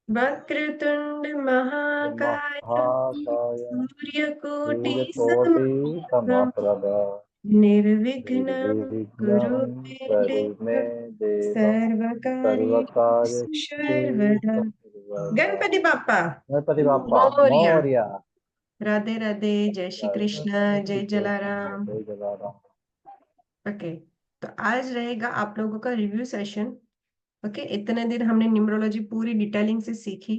वक्रतुंड महाकाय महाकाय सूर्यकोटि सूर्यकोटि समप्रभा समप्रभ निर्विघ्नं कुरु निर्विघ्नं मे कुरु मे देव देव सर्वकार्येषु सर्वकार्येषु सर्वदा। सर्वदा। गणपति बाप्पा गणपति बाप्पा मोरया। मोरया। राधे राधे, जय श्री जय कृष्ण, श्री जय कृष्ण जलाराम। जय जलाराम। ओके, तो आज रहेगा आप लोगों का रिव्यू सेशन। ओके, इतने दिन हमने न्यूमरोलॉजी पूरी डिटेलिंग से सीखी।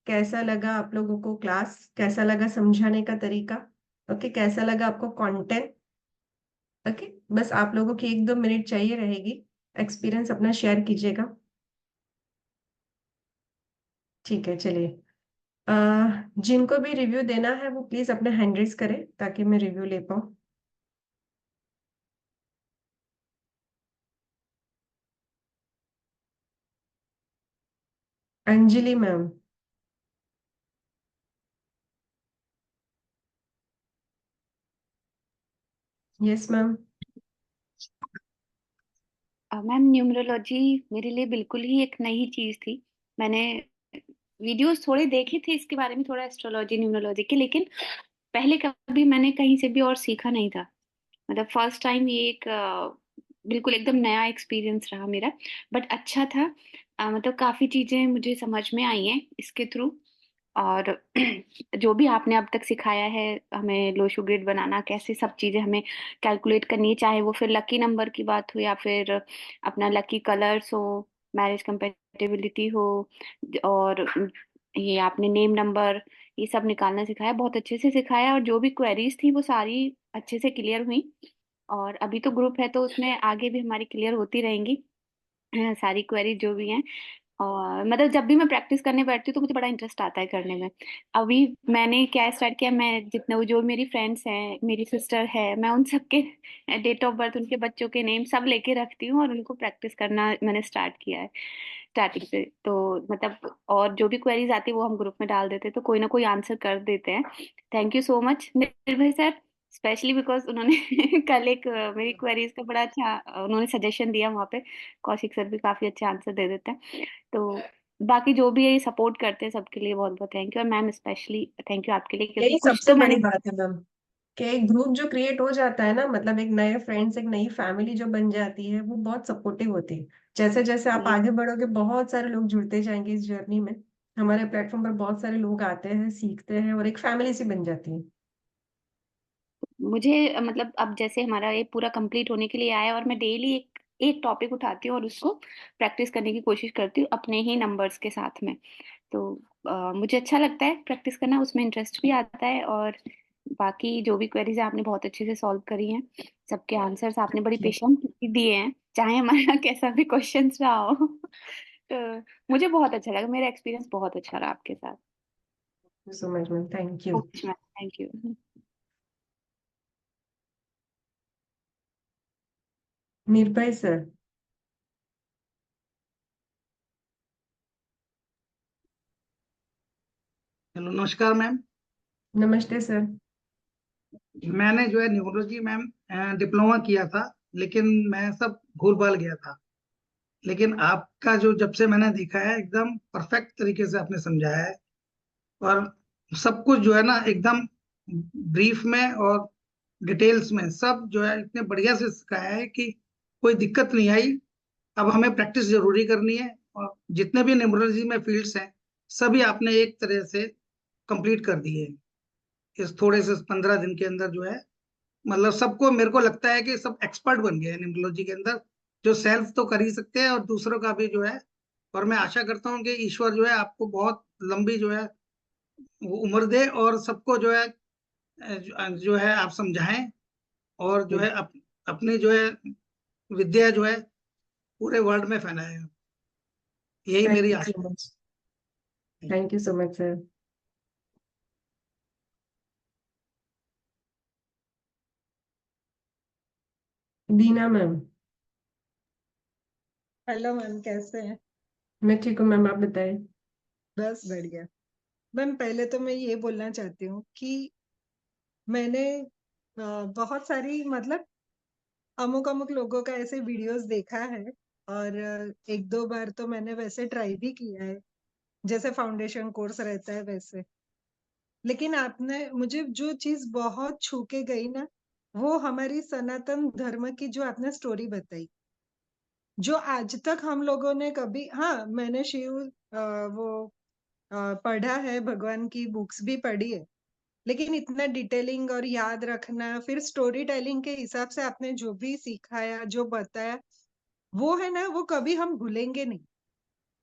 कैसा लगा आप लोगों को क्लास? कैसा लगा समझाने का तरीका? ओके, कैसा लगा आपको कंटेंट? ओके, बस आप लोगों की 1-2 मिनट चाहिए रहेगी, एक्सपीरियंस अपना शेयर कीजिएगा। ठीक है, चलिए। जिनको भी रिव्यू देना है वो प्लीज अपने हैंड रेज करें ताकि मैं रिव्यू ले पाऊँ। Anjali ma'am. Yes ma'am. Ma'am numerology मेरे लिए बिल्कुल ही एक नई चीज थी। मैंने वीडियोस थोड़े देखे थे इसके बारे में, थोड़ा एस्ट्रोलॉजी न्यूमरोलॉजी के, लेकिन पहले कभी मैंने कहीं से भी और सीखा नहीं था। मतलब फर्स्ट टाइम ये एक बिल्कुल एकदम नया एक्सपीरियंस रहा मेरा। बट अच्छा था। मतलब काफी चीजें मुझे समझ में आई हैं इसके थ्रू। और जो भी आपने अब तक सिखाया है हमें, लोशो ग्रिड बनाना, कैसे सब चीजें हमें कैलकुलेट करनी है, चाहे वो फिर लकी नंबर की बात हो या फिर अपना लकी कलर्स हो, मैरिज कंपेटिबिलिटी हो, और ये आपने नेम नंबर, ये सब निकालना सिखाया, बहुत अच्छे से सिखाया। और जो भी क्वेरीज थी वो सारी अच्छे से क्लियर हुई। और अभी तो ग्रुप है तो उसमें आगे भी हमारी क्लियर होती रहेंगी सारी क्वेरी जो भी हैं। और मतलब जब भी मैं प्रैक्टिस करने बैठती हूँ तो मुझे बड़ा इंटरेस्ट आता है करने में। अभी मैंने क्या स्टार्ट किया, मैं जितने वो जो मेरी फ्रेंड्स हैं, मेरी सिस्टर है, मैं उन सबके डेट ऑफ बर्थ, उनके बच्चों के नेम सब लेके रखती हूँ और उनको प्रैक्टिस करना मैंने स्टार्ट किया है स्टार्टिंग से। तो मतलब और जो भी क्वेरीज आती है वो हम ग्रुप में डाल देते हैं तो कोई ना कोई आंसर कर देते हैं। थैंक यू सो मच निर्भय सर, स्पेशली बिकॉज उन्होंने कल एक मेरी क्वेरीज का बड़ा अच्छा उन्होंने सजेशन दिया वहाँ पे। कौशिक सर भी काफी अच्छे आंसर दे देते हैं। तो बाकी जो भी ये सपोर्ट करते हैं सबके लिए बहुत बहुत थैंक यू। और मैम स्पेशली थैंक यू आपके लिए, क्योंकि यही कुछ सबसे तो बड़ी मैंने। बात है मैम, कि एक ग्रुप जो क्रिएट हो जाता है ना, मतलब एक नए फ्रेंड्स, एक नई फैमिली जो बन जाती है, वो बहुत सपोर्टिव होती है। जैसे जैसे आप आगे बढ़ोगे बहुत सारे लोग जुड़ते जाएंगे इस जर्नी में। हमारे प्लेटफॉर्म पर बहुत सारे लोग आते हैं, सीखते हैं और एक फैमिली सी बन जाती है। मुझे मतलब अब जैसे हमारा ये पूरा कंप्लीट होने के लिए आया और मैं डेली एक एक टॉपिक उठाती हूँ और उसको प्रैक्टिस करने की कोशिश करती हूँ अपने ही नंबर्स के साथ में। तो मुझे अच्छा लगता है प्रैक्टिस करना, उसमें इंटरेस्ट भी आता है। और बाकी जो भी क्वेरीज आपने बहुत अच्छे से सॉल्व करी हैं, सबके आंसर्स आपने बड़ी पेशेंटली दिए हैं, चाहे हमारा कैसा भी क्वेश्चन रहा हो। तो मुझे बहुत अच्छा लगा, मेरा एक्सपीरियंस बहुत अच्छा रहा आपके साथ। सो much ma'am, thank you. Thank you. निर्भय सर। हेलो, नमस्कार मैम। नमस्ते सर। मैंने जो है न्यूरोलॉजी मैम डिप्लोमा किया था, लेकिन मैं सब भूल भाल गया था। लेकिन आपका जो जब से मैंने देखा है एकदम परफेक्ट तरीके से आपने समझाया है। और सब कुछ जो है ना एकदम ब्रीफ में और डिटेल्स में सब जो है इतने बढ़िया से सिखाया है कि कोई दिक्कत नहीं आई। अब हमें प्रैक्टिस जरूरी करनी है, और जितने भी न्यूरोलॉजी में फील्ड्स हैं सभी आपने एक तरह से कंप्लीट कर दिए हैं इस थोड़े से 15 दिन के अंदर जो है। मतलब सबको, मेरे को लगता है कि सब एक्सपर्ट बन गए हैं न्यूमरोलॉजी के अंदर, जो सेल्फ तो कर ही सकते हैं और दूसरों का भी जो है। और मैं आशा करता हूँ कि ईश्वर जो है आपको बहुत लंबी जो है वो उम्र दे, और सबको जो है जो है आप समझाएं, और जो है अपनी जो है विद्या जो है पूरे वर्ल्ड में फैलाएं। यही थैंक मेरी यू सो आशा मच। है। Thank you so much sir. Dina ma'am. Hello ma'am, कैसे हैं? मैं ठीक हूँ मैम, आप बताएं। बस बढ़िया। मैम, पहले तो मैं ये बोलना चाहती हूँ कि मैंने बहुत सारी मतलब अमुक अमुक लोगों का ऐसे वीडियोस देखा है, और एक दो बार तो मैंने वैसे ट्राई भी किया है, जैसे फाउंडेशन कोर्स रहता है वैसे। लेकिन आपने मुझे जो चीज बहुत छू के गई ना, वो हमारी सनातन धर्म की जो आपने स्टोरी बताई, जो आज तक हम लोगों ने कभी, हाँ मैंने शिव वो पढ़ा है, भगवान की बुक्स भी पढ़ी है, लेकिन इतना डिटेलिंग और याद रखना, फिर स्टोरी टेलिंग के हिसाब से आपने जो भी सिखाया, जो बताया, वो है ना, वो कभी हम भूलेंगे नहीं।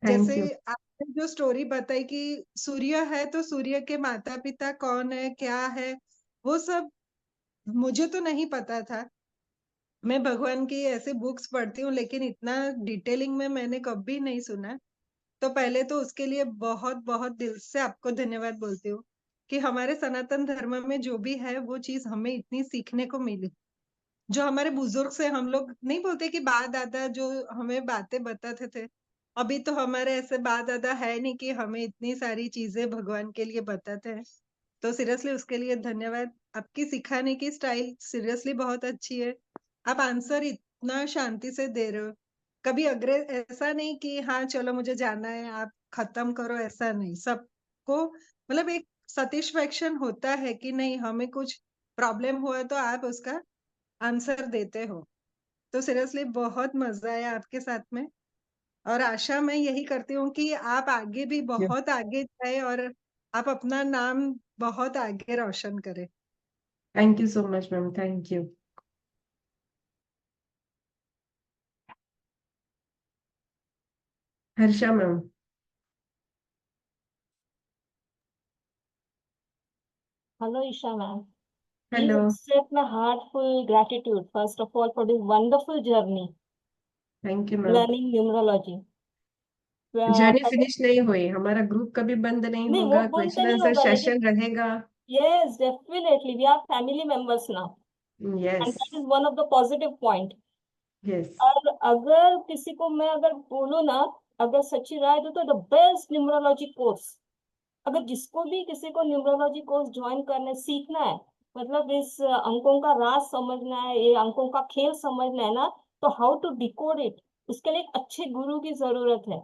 थैंक जैसे यू। आपने जो स्टोरी बताई कि सूर्य है तो सूर्य के माता पिता कौन है, क्या है, वो सब मुझे तो नहीं पता था। मैं भगवान की ऐसे बुक्स पढ़ती हूँ, लेकिन इतना डिटेलिंग में मैंने कभी नहीं सुना। तो पहले तो उसके लिए बहुत बहुत दिल से आपको धन्यवाद बोलती हूँ कि हमारे सनातन धर्म में जो भी है वो चीज हमें इतनी सीखने को मिली। जो हमारे बुजुर्ग से हम लोग नहीं बोलते कि बाप दादा जो हमें बातें बताते थे, अभी तो हमारे ऐसे बाप दादा है नहीं कि हमें इतनी सारी चीजें भगवान के लिए बताते हैं। तो सीरियसली उसके लिए धन्यवाद। आपकी सिखाने की स्टाइल सीरियसली बहुत अच्छी है। आप आंसर इतना शांति से दे रहे हो, कभी अग्रे ऐसा नहीं कि हाँ चलो मुझे जाना है आप खत्म करो, ऐसा नहीं। सबको मतलब एक सेटिस्फेक्शन होता है कि नहीं, हमें कुछ प्रॉब्लम हुआ तो आप उसका आंसर देते हो। तो सीरियसली बहुत मजा आया आपके साथ में, और आशा मैं यही करती हूँ कि आप आगे भी यू। बहुत आगे जाए और आप अपना नाम बहुत आगे रोशन करें। Thank you so much ma'am, thank you. Harsha ma'am. Hello, Isha ma'am. Please hello. accept my heartful gratitude, first of all, for this wonderful journey, thank you ma'am. learning numerology. Journey पहले फिनिश नहीं हुई, हमारा group कभी बंद नहीं नहीं, वो होगा, बंद तो क्वेश्चन नहीं आंसर होगा, लेकिन सेशन रहेगा। yes, definitely, we are family members now, yes. and that is one of the positive point. Yes. और अगर किसी को मैं अगर बोलूँ ना, अगर सच्ची राय दूं तो द बेस्ट न्यूमरोलॉजी कोर्स, अगर जिसको भी किसी को न्यूमरोलॉजी कोर्स ज्वाइन करने सीखना है, मतलब इस अंकों का राज समझना है, ये अंकों का खेल समझना है ना, तो हाउ टू डिकोड इट, उसके लिए एक अच्छे गुरु की जरूरत है।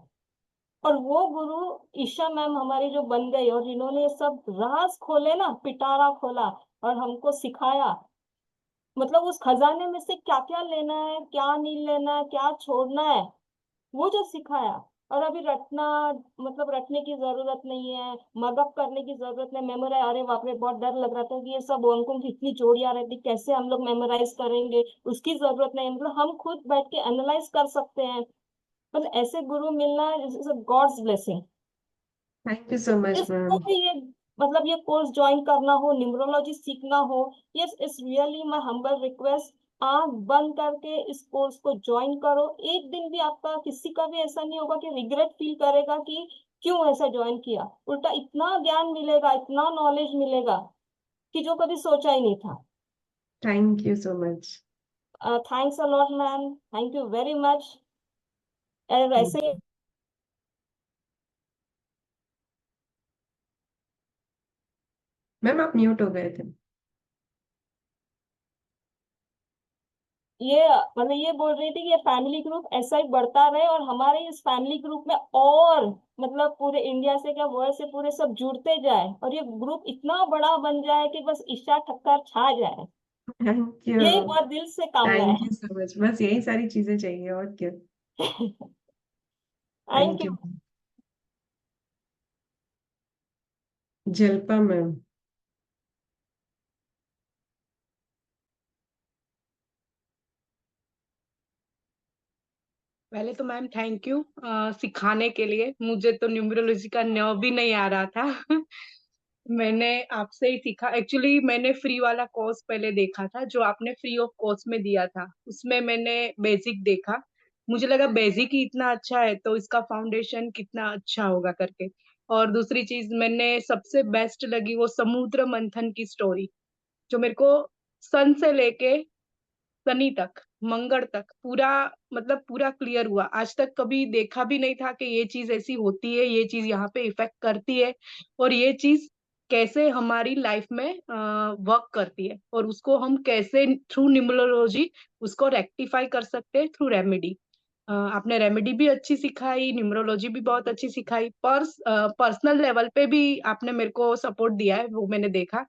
और वो गुरु ईशा मैम हमारी जो बन गई, और जिन्होंने ये सब राज खोले ना, पिटारा खोला और हमको सिखाया, मतलब उस खजाने में से क्या क्या लेना है, क्या नहीं लेना है, क्या छोड़ना है, वो जो सिखाया। और अभी रटना, मतलब रटने की जरूरत नहीं है, मगअप करने की जरूरत नहीं, मेमोराइज, अरे बाप रे बहुत डर लग रहा था कि ये सब अंकों की इतनी जोड़ियां रहती, कैसे हम लोग मेमोराइज करेंगे, उसकी जरूरत नहीं है। मतलब हम खुद बैठ के एनालाइज कर सकते हैं। मतलब ऐसे गुरु मिलना is God's blessing. Thank you so much इसको मैम। भी ये, मतलब ये कोर्स ज्वाइन करना हो, न्यूमरोलॉजी सीखना हो, yes it's really my humble request, आंख बंद करके इस कोर्स को ज्वाइन करो। एक दिन भी आपका किसी का भी ऐसा नहीं होगा कि रिग्रेट फील करेगा कि क्यों ऐसा ज्वाइन किया। उल्टा इतना ज्ञान मिलेगा, इतना नॉलेज मिलेगा कि जो कभी सोचा ही नहीं था। Thank you so much. Thanks a lot ma'am, thank you very much. और ऐसे ही मैम आप म्यूट हो गए थे। ये, मतलब ये बोल रही थी कि ये फैमिली ग्रुप ऐसा ही बढ़ता रहे, और हमारे इस फैमिली ग्रुप में और, मतलब पूरे इंडिया से क्या वर्ल्ड से पूरे सब जुड़ते जाए, और ये ग्रुप इतना बड़ा बन जाए कि बस ईशा ठक्कर छा जाए। Thank you. यही बहुत दिल से कामना थैंक है। यू सो मच, बस यही सारी चीजें चाहिए और क्या। Thank thank you. You. जल्पा ma'am. पहले तो मैम थैंक यू सिखाने के लिए। मुझे तो न्यूमरोलॉजी का न भी नहीं आ रहा था। मैंने आपसे ही सीखा। एक्चुअली मैंने फ्री वाला कोर्स पहले देखा था जो आपने फ्री ऑफ कॉस्ट में दिया था, उसमें मैंने बेसिक देखा। मुझे लगा बेसिक ही इतना अच्छा है तो इसका फाउंडेशन कितना अच्छा होगा करके। और दूसरी चीज मैंने सबसे बेस्ट लगी वो समुद्र मंथन की स्टोरी, जो मेरे को सन से लेके शनि तक, मंगल तक पूरा, मतलब पूरा क्लियर हुआ। आज तक कभी देखा भी नहीं था कि ये चीज ऐसी होती है, ये चीज यहाँ पे इफेक्ट करती है, और ये चीज कैसे हमारी लाइफ में वर्क करती है, और उसको हम कैसे थ्रू न्यूमरोलॉजी उसको रेक्टिफाई कर सकते हैं थ्रू रेमेडी। आपने रेमेडी भी अच्छी सिखाई, न्यूमरोलॉजी भी बहुत अच्छी सिखाई, पर्सनल लेवल पे भी आपने मेरे को सपोर्ट दिया है, वो मैंने देखा।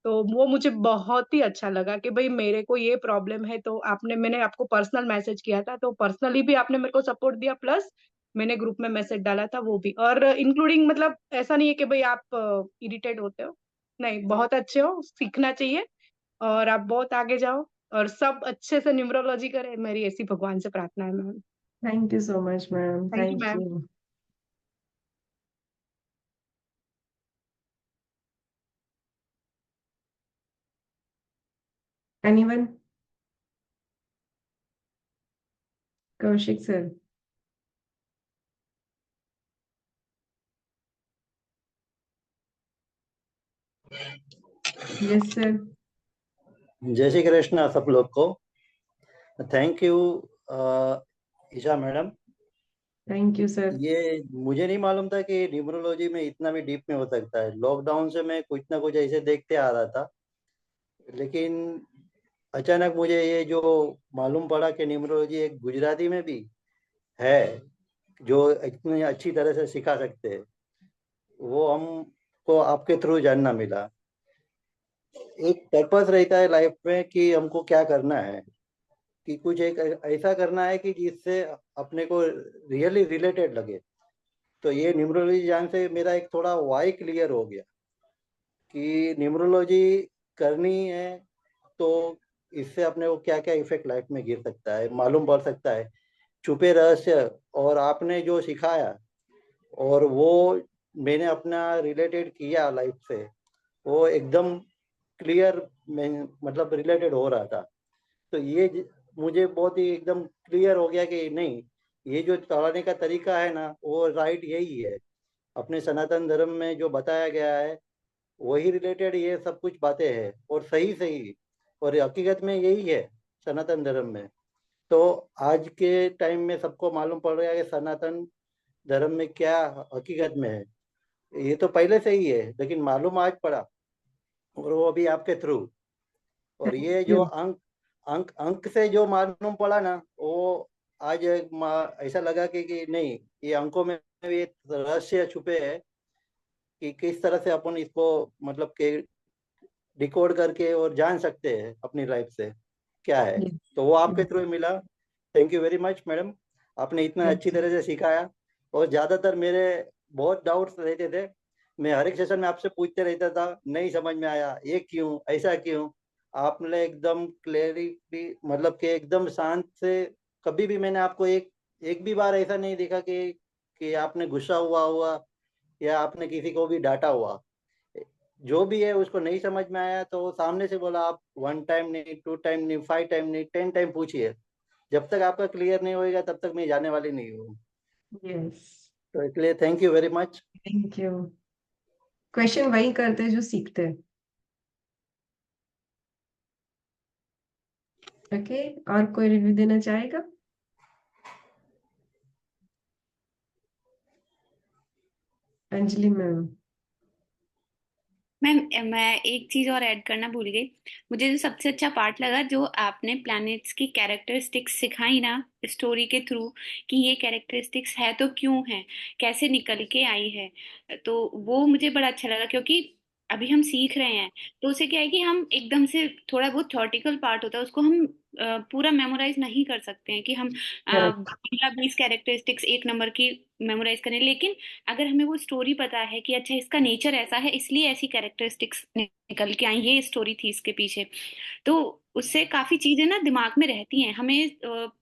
तो वो मुझे बहुत ही अच्छा लगा कि भाई मेरे को ये प्रॉब्लम है, तो मैंने आपको पर्सनल मैसेज किया था, तो पर्सनली भी आपने मेरे को सपोर्ट दिया, प्लस मैंने ग्रुप में मैसेज डाला था वो भी, और इंक्लूडिंग मतलब ऐसा नहीं है कि भाई आप इरिटेट होते हो, नहीं, बहुत अच्छे हो, सीखना चाहिए और आप बहुत आगे जाओ और सब अच्छे से न्यूमरोलॉजी करे, मेरी ऐसी भगवान से प्रार्थना है ma'am. Thank you so much ma'am, thank you thank ma'am. You. Anyone? Kaushik sir? Yes sir. जय श्री कृष्ण सब लोग को। Thank you Isha madam. Thank you sir. ये मुझे नहीं मालूम था कि न्यूमरोलॉजी में इतना भी डीप में हो सकता है। लॉकडाउन से मैं कुछ ना कुछ ऐसे देखते आ रहा था, लेकिन अचानक मुझे ये जो मालूम पड़ा कि न्यूमरोलॉजी एक गुजराती में भी है जो इतनी अच्छी तरह से सिखा सकते हैं, वो हमको आपके थ्रू जानना मिला। एक पर्पस रहता है लाइफ में कि हमको क्या करना है, कि कुछ एक ऐसा करना है कि जिससे अपने को रियली रिलेटेड लगे। तो ये न्यूमरोलॉजी जान से मेरा एक थोड़ा वाई क्लियर हो गया कि न्यूमरोलॉजी करनी है तो इससे अपने को क्या क्या इफेक्ट लाइफ में गिर सकता है, मालूम पड़ सकता है, छुपे रहस्य। और आपने जो सिखाया और वो मैंने अपना रिलेटेड किया लाइफ से, वो एकदम क्लियर मतलब रिलेटेड हो रहा था। तो ये मुझे बहुत ही एकदम क्लियर हो गया कि नहीं, ये जो चलाने का तरीका है ना वो राइट यही है। अपने सनातन धर्म में जो बताया गया है वही रिलेटेड ये सब कुछ बातें हैं, और सही सही, और हकीकत में यही है सनातन धर्म में। तो आज के टाइम में सबको मालूम पड़ रहा है कि सनातन धर्म में क्या हकीकत में है। ये तो पहले से ही है, लेकिन मालूम आज पड़ा, और वो अभी आपके थ्रू। और ये थैंक जो यू। अंक अंक अंक से जो मालूम पड़ा ना, वो आज ऐसा लगा कि नहीं, ये अंकों में भी एक रहस्य छुपे है कि किस तरह से अपन इसको मतलब के डिकोड करके और जान सकते हैं अपनी लाइफ से क्या है। तो वो आपके थ्रू ही मिला। Thank you very much madam, आपने इतना अच्छी तरह से सिखाया। और ज्यादातर मेरे बहुत डाउट्स रहते थे, मैं हर एक सेशन में आपसे पूछते रहता था, नहीं समझ में आया, ये क्यों, ऐसा क्यों। आपने एकदम क्लियरिटी मतलब कि एकदम शांत से, कभी भी मैंने आपको एक एक भी बार ऐसा नहीं देखा कि आपने गुस्सा हुआ हुआ या आपने किसी को भी डांटा हुआ। जो भी है उसको नहीं समझ में आया तो वो सामने से बोला, आप 1 टाइम नहीं, 2 टाइम नहीं, 5 टाइम नहीं, 10 टाइम पूछिए। जब तक आपका क्लियर नहीं होएगा तब तक मैं जाने वाली नहीं हूँ। यस। तो इसलिए thank you very much. Thank you. Question वही करते हैं जो सीखते हैं। ओके, और कोई रिव्यू देना चाहेगा? अंजलि मैम? मैम, मैं एक चीज और ऐड करना भूल गई। मुझे जो सबसे अच्छा पार्ट लगा, जो आपने प्लैनेट्स की कैरेक्टरिस्टिक्स सिखाई ना स्टोरी के थ्रू, कि ये कैरेक्टरिस्टिक्स है तो क्यों है, कैसे निकल के आई है, तो वो मुझे बड़ा अच्छा लगा। क्योंकि अभी हम सीख रहे हैं, तो उसे क्या है कि हम एकदम से, थोड़ा बहुत थ्योरेटिकल पार्ट होता है, उसको हम पूरा मेमोराइज नहीं कर सकते हैं कि हम करेक्ट। 20 कैरेक्टरिस्टिक्स एक नंबर की मेमोराइज करें। लेकिन अगर हमें वो स्टोरी पता है कि अच्छा इसका नेचर ऐसा है, इसलिए ऐसी कैरेक्टरिस्टिक्स निकल के आई, ये स्टोरी थी इसके पीछे, तो उससे काफी चीजें ना दिमाग में रहती हैं। हमें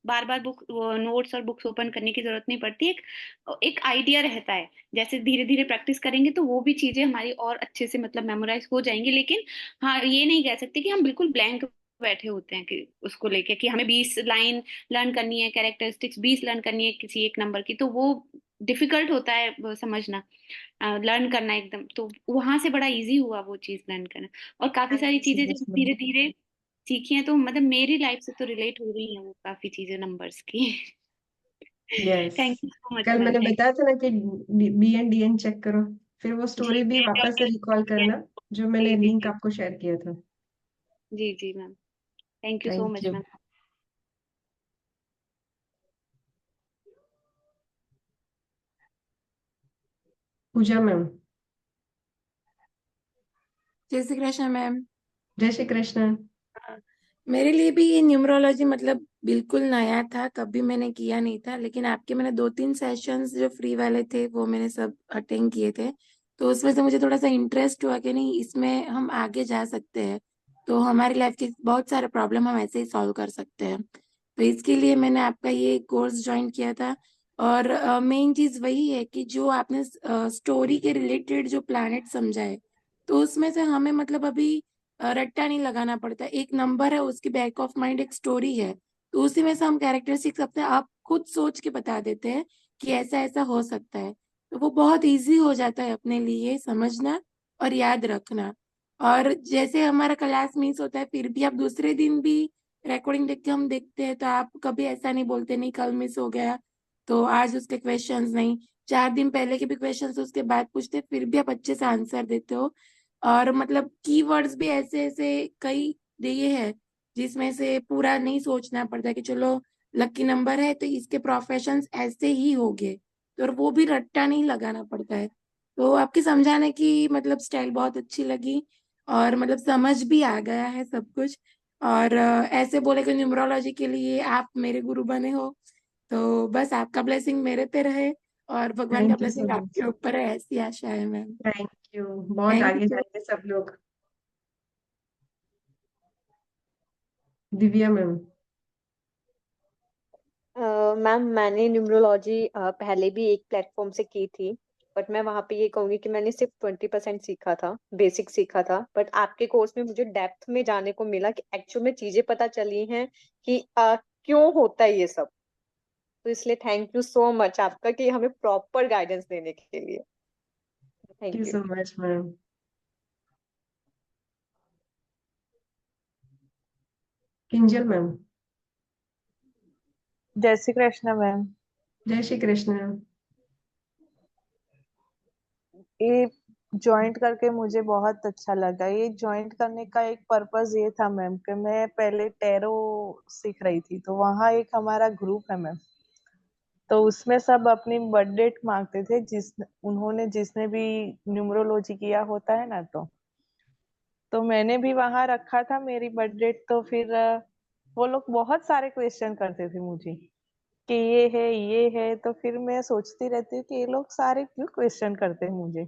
बार बार बुक नोट्स और बुक्स ओपन करने की जरूरत नहीं पड़ती। एक एक आइडिया रहता है। जैसे धीरे धीरे प्रैक्टिस करेंगे तो वो भी चीजें हमारी और अच्छे से मतलब मेमोराइज हो जाएंगी। लेकिन हाँ, ये नहीं कह सकते कि हम बिल्कुल ब्लैंक बैठे होते हैं कि उसको लेके कि हमें 20 लाइन लर्न करनी है, कैरेक्टरिस्टिक्स 20 लर्न करनी है किसी एक नंबर की, तो वो डिफिकल्ट होता है वो समझना, लर्न करना एकदम। तो वहां से बड़ा इजी हुआ वो चीज लर्न करना। और काफी थैंक सारी यू सो चीजें मच जब मैम। धीरे धीरे सीखी हैं, तो मतलब मेरी लाइफ से तो रिलेट हो रही है वो काफी चीजें नंबर्स की। Yes. Thank you so much कल मैम, मैंने थैंक बताया था ना कि B and D N check करो, फिर वो जी स्टोरी भी जी वापस से रिकॉल करना जो मैंने जी जी लिंक जी आपको शेयर किया था। जी जी ma'am, thank you so thank much you. Ma'am. Pooja ma'am. जय श्री कृष्ण मैम। जय श्री कृष्ण। हाँ, मेरे लिए भी ये न्यूमरोलॉजी मतलब बिल्कुल नया था, कभी मैंने किया नहीं था, लेकिन आपके मैंने 2-3 सेशंस जो फ्री वाले थे वो मैंने सब अटेंड किए थे, तो उसमें से मुझे थोड़ा सा इंटरेस्ट हुआ कि नहीं इसमें हम आगे जा सकते हैं, तो हमारी लाइफ के बहुत सारे प्रॉब्लम हम ऐसे ही सॉल्व कर सकते हैं। तो इसके लिए मैंने आपका ये कोर्स ज्वाइन किया था। और मेन चीज वही है कि जो आपने स्टोरी के रिलेटेड जो प्लैनेट समझा है, तो उसमें से हमें मतलब अभी रट्टा नहीं लगाना पड़ता। एक नंबर है, उसकी बैक ऑफ माइंड एक स्टोरी है, तो उसी में से हम कैरेक्टर सीख सकते हैं। आप खुद सोच के बता देते हैं कि ऐसा ऐसा हो सकता है, तो वो बहुत इजी हो जाता है अपने लिए समझना और याद रखना। और जैसे हमारा क्लास मिस होता है, फिर भी आप दूसरे दिन भी रिकॉर्डिंग देख के हम देखते हैं, तो आप कभी ऐसा नहीं बोलते नहीं कल मिस हो गया तो आज उसके क्वेश्चंस नहीं, 4 दिन पहले के भी क्वेश्चंस उसके बाद पूछते, फिर भी आप अच्छे से आंसर देते हो। और मतलब कीवर्ड्स भी ऐसे ऐसे कई दिए हैं जिसमें से पूरा नहीं सोचना पड़ता कि चलो लकी नंबर है तो इसके प्रोफेशंस ऐसे ही होंगे, तो और वो भी रट्टा नहीं लगाना पड़ता है। तो आपकी समझाने की मतलब स्टाइल बहुत अच्छी लगी, और मतलब समझ भी आ गया है सब कुछ। और ऐसे बोले कि न्यूमरोलॉजी के लिए आप मेरे गुरु बने हो, तो बस आपका ब्लेसिंग मेरे पे रहे और भगवान का thank you so blessing much. आपके ऊपर है, ऐसी आशा है मैम। थैंक यू, बहुत थैंक आगे यू। जाएंगे सब लोग। दिव्या मैम। मैम मैंने न्यूमरोलॉजी पहले भी एक प्लेटफॉर्म से की थी, बट मैं वहां पे ये कहूंगी कि मैंने सिर्फ 20% सीखा था, बेसिक सीखा था। बट आपके कोर्स में मुझे डेप्थ में जाने को मिला कि एक्चुअल में चीजें पता चली हैं कि क्यों होता है ये सब। तो इसलिए थैंक यू सो मच आपका कि हमें प्रॉपर गाइडेंस देने के लिए। Thank you thank you. So much ma'am. Kinjal ma'am. जय श्री कृष्ण मैम। जय श्री कृष्ण। ये ज्वाइंट करके मुझे बहुत अच्छा लगा। ये ज्वाइंट करने का एक पर्पस ये था मैम कि मैं पहले टैरो सीख रही थी, तो वहाँ एक हमारा ग्रुप है मैम, तो उसमें सब अपनी बर्थ डेट मांगते थे, जिसने भी न्यूमरोलॉजी किया होता है ना, तो मैंने भी वहां रखा था मेरी बर्थ डेट। तो फिर वो लोग बहुत सारे क्वेश्चन करते थे मुझे कि ये है, तो फिर मैं सोचती रहती हूँ कि ये लोग सारे क्यों क्वेश्चन करते हैं मुझे।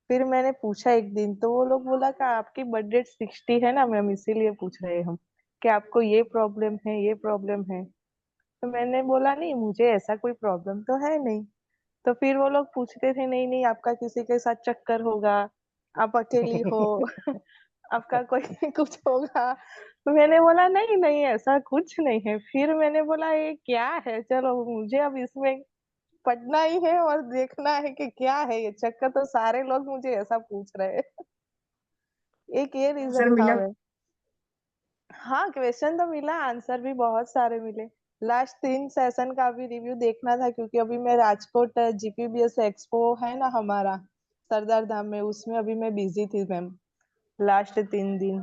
फिर मैंने पूछा एक दिन, तो वो लोग बोला कि आपकी बर्थ डेट 60 है ना मैम, इसीलिए पूछ रहे हैं हम कि आपको ये प्रॉब्लम है, ये प्रॉब्लम है। तो मैंने बोला नहीं, मुझे ऐसा कोई प्रॉब्लम तो है नहीं। तो फिर वो लोग पूछते थे, नहीं नहीं आपका किसी के साथ चक्कर होगा, आप अकेली हो, आपका कोई कुछ होगा। तो मैंने बोला नहीं नहीं ऐसा कुछ नहीं है। फिर मैंने बोला ये क्या है, चलो मुझे अब इसमें पढ़ना ही है और देखना है कि क्या है ये चक्कर, तो सारे लोग मुझे ऐसा पूछ रहे हैं। एक ये आंसर रीजन था मिला? मैं। हाँ क्वेश्चन तो मिला, आंसर भी बहुत सारे मिले। लास्ट 3 सेशन का भी रिव्यू देखना था, क्योंकि अभी मैं राजकोट जीपीबीएस एक्सपो है ना हमारा सरदार धाम में, उसमें अभी मैं बिजी थी मैम लास्ट 3 दिन,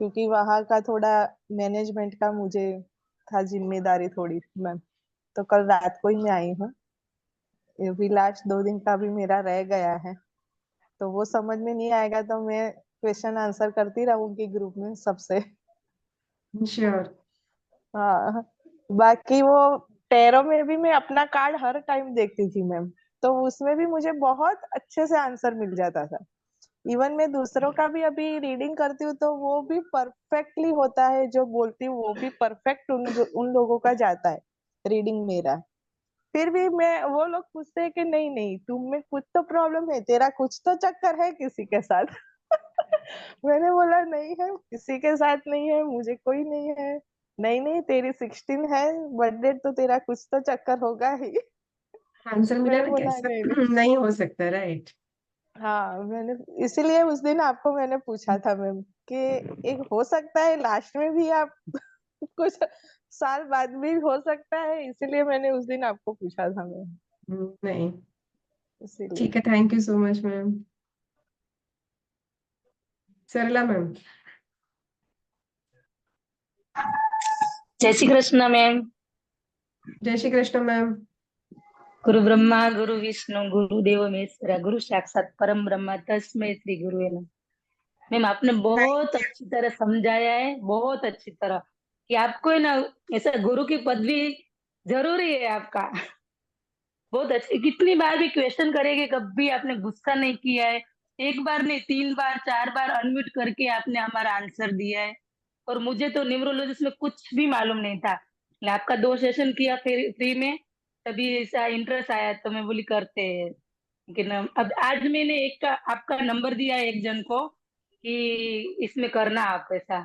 क्योंकि वहाँ का थोड़ा मैनेजमेंट का मुझे था जिम्मेदारी थोड़ी मैम। तो कल रात को ही मैं आई हूँ। ये भी लास्ट 2 दिन का भी मेरा रह गया है, तो वो समझ में नहीं आएगा तो मैं क्वेश्चन आंसर करती रहूंगी ग्रुप में सबसे। श्योर। हाँ बाकी वो टैरो में भी मैं अपना कार्ड हर टाइम देखती थी मैम, तो उसमें भी मुझे बहुत अच्छे से आंसर मिल जाता था। इवन मैं दूसरों का भी अभी रीडिंग करती हूँ तो वो भी परफेक्टली होता है, जो बोलती हूँ वो भी परफेक्ट उन लोगों का जाता है रीडिंग मेरा। फिर भी मैं, वो लोग पूछते हैं कि नहीं नहीं तुम में कुछ तो प्रॉब्लम है, तेरा कुछ तो चक्कर है किसी के साथ। मैंने बोला नहीं है, किसी के साथ नहीं है, मुझे कोई नहीं है। नहीं नहीं तेरी 16 है बर्थडे, तो तेरा कुछ तो चक्कर होगा ही। आंसर मिला मैं ना, बोला कैसे नहीं नहीं। नहीं हो सकता, राइट? हाँ मैंने इसीलिए उस दिन आपको मैंने पूछा था मैम कि एक हो सकता है लास्ट में भी आप कुछ साल बाद भी हो सकता है, इसीलिए मैंने उस दिन आपको पूछा था मैम, नहीं, इसीलिए। ठीक है, thank you so much ma'am. Sarla ma'am. जय श्री कृष्ण मैम। जय श्री कृष्ण मैम। गुरु ब्रह्मा गुरु विष्णु गुरु देव महेश्वरा गुरु साक्षात परम ब्रह्मा तस्मै श्री गुरुवे नमः। मैम आपने बहुत अच्छी तरह समझाया है, बहुत अच्छी तरह कि आपको है ना ऐसा गुरु की पदवी जरूरी है आपका। बहुत अच्छी, कितनी बार भी क्वेश्चन करेंगे कभी आपने गुस्सा नहीं किया है। एक बार नहीं 3 बार 4 बार अनम्यूट करके आपने हमारा आंसर दिया है। और मुझे तो न्यूमरोलॉजिस्ट में कुछ भी मालूम नहीं था, मैं आपका 2 सेशन किया फिर फ्री में, तभी ऐसा इंटरेस्ट आया तो मैं बोली करते हैं। लेकिन अब आज मैंने एक का आपका नंबर दिया है एक जन को कि इसमें करना आप ऐसा।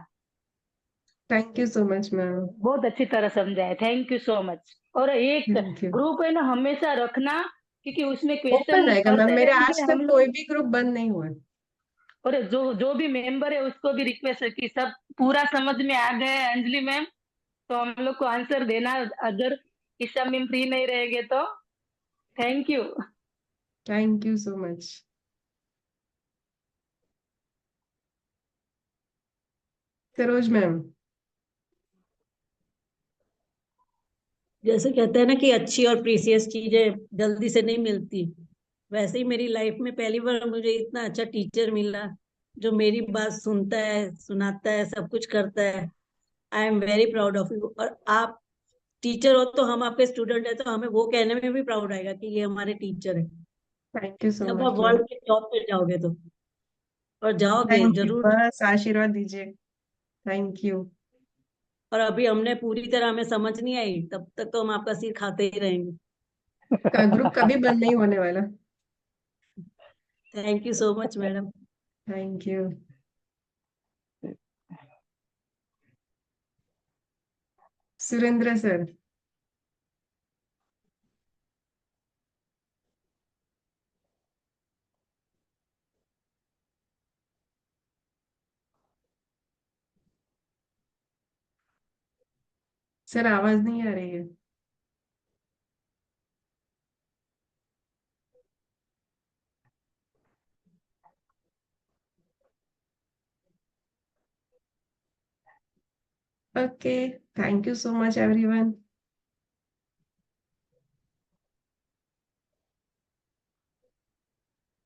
Thank you so much ma'am. बहुत अच्छी तरह समझाया, थैंक यू सो मच। और एक थैंक यू। ग्रुप है ना हमेशा रखना, क्योंकि उसमें ओपन क्वेश्चन रहेगा मैम, करते मेरे रहेंगे आज हम तक लोग। कोई भी ग्रुप बंद नहीं हुआ है। और जो जो भी मेंबर है उसको भी रिक्वेस्ट है कि सब पूरा समझ में आ गए अंजलि मैम तो हम लोग को आंसर देना, अगर इस समय फ्री नहीं रहेंगे तो। Thank you. Thank you so much. Saroj ma'am. जैसे कहते हैं ना कि अच्छी और प्रीसियस चीजें जल्दी से नहीं मिलती, वैसे ही मेरी लाइफ में पहली बार मुझे इतना अच्छा टीचर मिला जो मेरी बात सुनता है, सुनाता है, सब कुछ करता है। I am very proud of you. और आप टीचर हो तो हम आपके स्टूडेंट है तो हमें वो कहने में भी प्राउड आएगा कि ये हमारे टीचर है। थैंक यू सो जब आप मच मैम। वर्ल्ड के टॉप पे जाओगे तो, और जाओगे थैंक यू, जरूर। बस आशीर्वाद दीजिए। Thank you. और अभी हमने पूरी तरह हमें समझ नहीं आई तब तक तो हम आपका सिर खाते ही रहेंगे। का ग्रुप कभी बंद नहीं होने वाला। Thank you so much madam. Thank you. Surendra sir. Sir आवाज नहीं आ रही है। Okay, thank you so much everyone.